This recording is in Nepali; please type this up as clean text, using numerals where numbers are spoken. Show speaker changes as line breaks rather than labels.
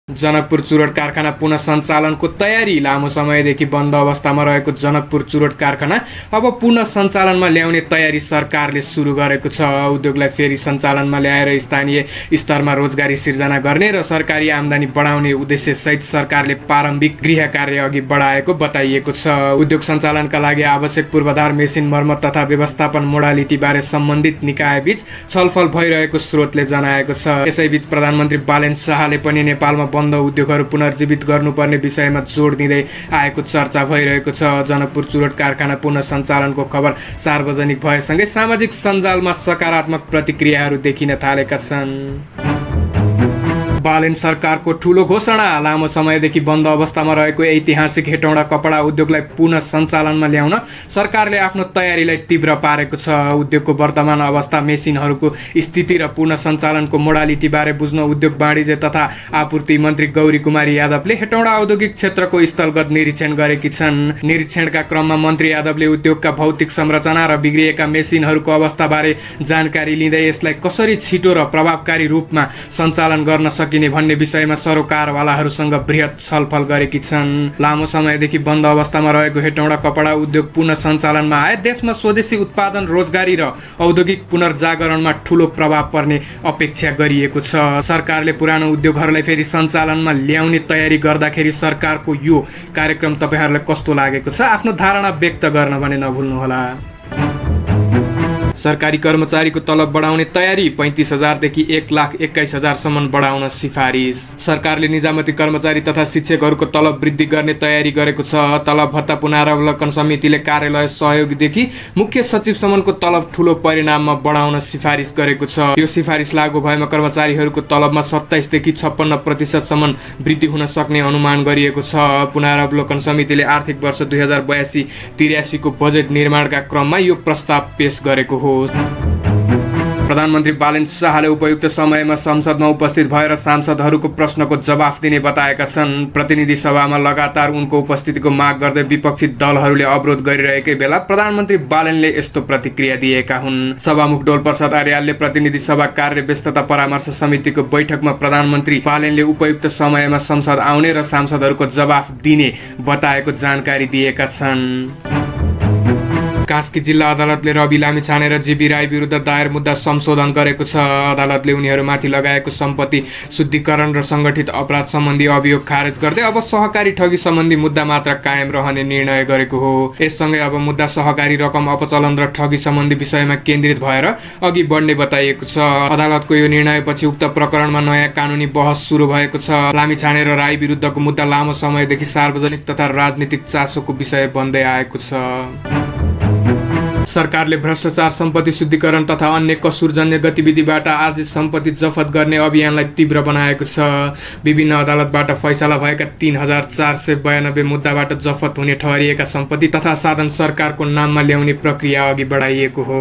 जनकपुर चुरोट कारखाना पुनः सञ्चालनको तयारी। लामो समयदेखि बन्द अवस्थामा रहेको जनकपुर चुरोट कारखाना अब पुनः सञ्चालनमा ल्याउने तयारी सरकारले सुरु गरेको छ। उद्योगलाई फेरि सञ्चालनमा ल्याएर स्थानीय स्तरमा रोजगारी सिर्जना गर्ने र सरकारी आम्दानी बढाउने उद्देश्य सहित सरकारले प्रारम्भिक गृह कार्य अघि बढाएको बताइएको छ। उद्योग सञ्चालनका लागि आवश्यक पूर्वाधार, मेसिन मर्मत तथा व्यवस्थापन मोडालिटी बारे सम्बन्धित निकायबीच छलफल भइरहेको स्रोतले जनाएको छ। यसैबीच प्रधानमन्त्री बालेन शाहले पनि नेपालमा बन्द उद्योगहरू पुनर्जीवित गर्नुपर्ने विषयमा जोड दिँदै आएको चर्चा भइरहेको छ। जनकपुर चुरोट कारखाना पुनः सञ्चालनको खबर सार्वजनिक भएसँगै सामाजिक सञ्जालमा सकारात्मक प्रतिक्रियाहरू देखिन थालेका छन्। बालेन सरकारको ठूलो घोषणा। लामो समयदेखि बन्द अवस्थामा रहेको ऐतिहासिक हेटौँडा कपडा उद्योगलाई पुनः सञ्चालनमा ल्याउन सरकारले आफ्नो तयारीलाई तीव्र पारेको छ। उद्योगको वर्तमान अवस्था, मेसिनहरूको स्थिति र पुनः सञ्चालनको मोडालिटी बारे बुझ्न उद्योग, वाणिज्य तथा आपूर्ति मन्त्री गौरी कुमारी यादवले हेटौँडा औद्योगिक क्षेत्रको स्थलगत निरीक्षण गरेकी छन्। निरीक्षणका क्रममा मन्त्री यादवले उद्योगका भौतिक संरचना र बिग्रिएका मेसिनहरूको अवस्थाबारे जानकारी लिँदै यसलाई कसरी छिटो र प्रभावकारी रूपमा सञ्चालन गर्न सकिने भन्ने विषयमा सरोकारवालाहरूसँग बृहत छलफल गरेकी छन्। लामो समयदेखि बन्द अवस्थामा रहेको हेटौँडा कपडा उद्योग पुनः सञ्चालनमा आए देशमा स्वदेशी उत्पादन, रोजगारी र औद्योगिक पुनर्जागरणमा ठूलो प्रभाव पर्ने अपेक्षा गरिएको छ। सरकारले पुरानो उद्योगहरूलाई फेरि सञ्चालनमा ल्याउने तयारी गर्दाखेरि सरकारको यो कार्यक्रम तपाईहरूलाई कस्तो लागेको छ? आफ्नो धारणा व्यक्त गर्न भने नभुल्नुहोला। सरकारी कर्मचारीको तलब बढाउने तयारी। 35,000 देखि 1,21,000 सम्म बढाउन सिफारिस। सरकारले निजामती कर्मचारी तथा शिक्षकहरूको तलब वृद्धि गर्ने तयारी गरेको छ। तलब भत्ता पुनरावलोकन समितिले कार्यालय सहयोगीदेखि मुख्य सचिवसम्मको तलब ठूलो परिणाममा बढाउन सिफारिस गरेको छ। यो सिफारिस लागू भएमा कर्मचारीहरूको तलबमा 27 देखि 56% सम्म वृद्धि हुन सक्ने अनुमान गरिएको छ। पुनरावलोकन समितिले आर्थिक वर्ष 2082-83 को बजेट निर्माणका क्रममा यो प्रस्ताव पेश गरेको हो। प्रधानमन्त्री बालेन शाहले उपयुक्त समयमा संसदमा उपस्थित भएर सांसदहरूको प्रश्नको जवाफ दिने बताएका छन्। प्रतिनिधि सभामा लगातार उनको उपस्थितिको माग गर्दै विपक्षी दलहरूले अवरोध गरिरहेकै बेला प्रधानमन्त्री बालेनले यस्तो प्रतिक्रिया दिएका हुन्। सभामुख डोलप्रसाद आर्यालले प्रतिनिधि सभा कार्य व्यस्तता परामर्श समितिको बैठकमा प्रधानमन्त्री बालेनले उपयुक्त समयमा संसद आउने र सांसदहरूको जवाफ दिने बताएको जानकारी दिएका छन्। कास्की जिल्ला अदालतले रवि लामिछाने र जीबी राई विरुद्ध दायर मुद्दा संशोधन गरेको छ। अदालतले उनीहरूमाथि लगाएको सम्पत्ति शुद्धिकरण र संगठित अपराध सम्बन्धी अभियोग खारेज गर्दै अब सहकारी ठगी सम्बन्धी मुद्दा मात्र कायम रहने निर्णय गरेको हो। यससँगै अब मुद्दा सहकारी रकम अपचलन र ठगी सम्बन्धी विषयमा केन्द्रित भएर अघि बढ्ने बताइएको छ। अदालतको यो निर्णयपछि उक्त प्रकरणमा नयाँ कानुनी बहस सुरु भएको छ। लामिछाने र राई विरुद्धको मुद्दा लामो समयदेखि सार्वजनिक तथा राजनीतिक चासोको विषय बन्दै आएको छ। सरकारले भ्रष्टाचार, सम्पत्ति शुद्धिकरण तथा अन्य कसुरजन्य गतिविधिबाट आर्जित सम्पत्ति जफत गर्ने अभियानलाई तीव्र बनाएको छ। विभिन्न अदालतबाट फैसला भएका 3,492 मुद्दाबाट जफत हुने ठहरिएका सम्पत्ति तथा साधन सरकारको नाममा ल्याउने प्रक्रिया अघि बढाइएको हो।